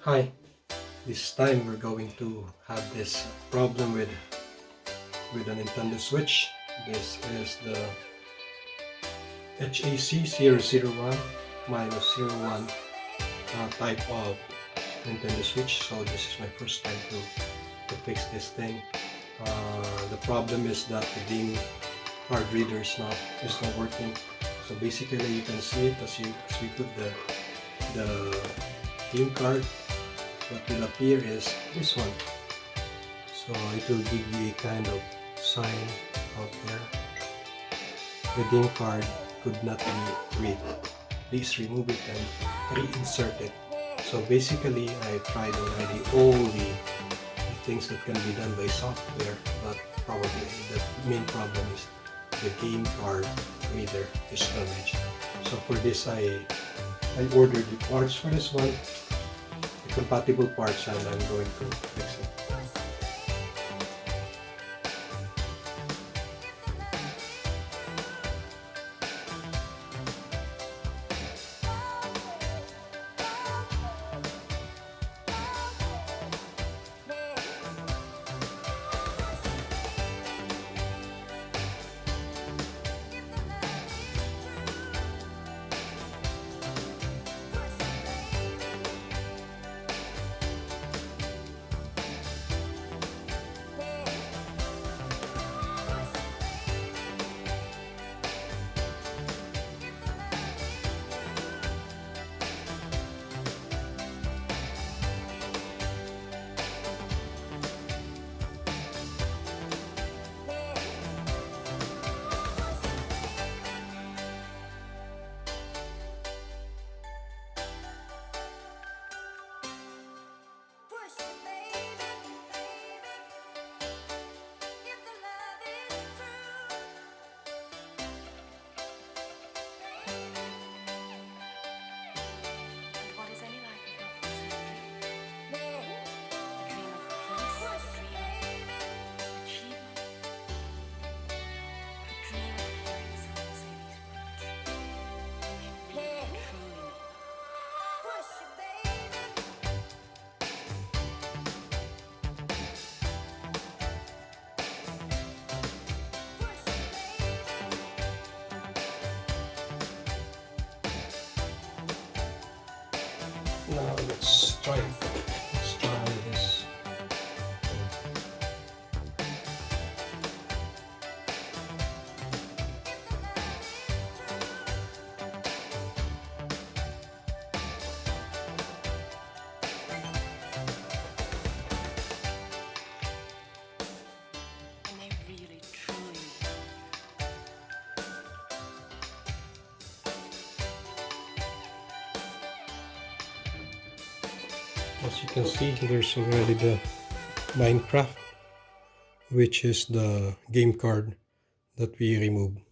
Hi, this time we're going to have this problem with a Nintendo Switch. This is the HAC001 minus 01 type of Nintendo Switch. So this is my first time to fix this thing. The problem is that the game card reader is not working. So basically you can see it as we put the game card. What will appear is this one. So it will give you a kind of sign out there. The game card could not be read. Please remove it and reinsert it. So basically I tried already all the things that can be done by software, but probably the main problem is the game card reader is damaged. So for this I ordered the parts for this one, the compatible parts, and I'm going to fix it. Now let's try this. As you can see, there's already the Minecraft, which is the game card that we removed.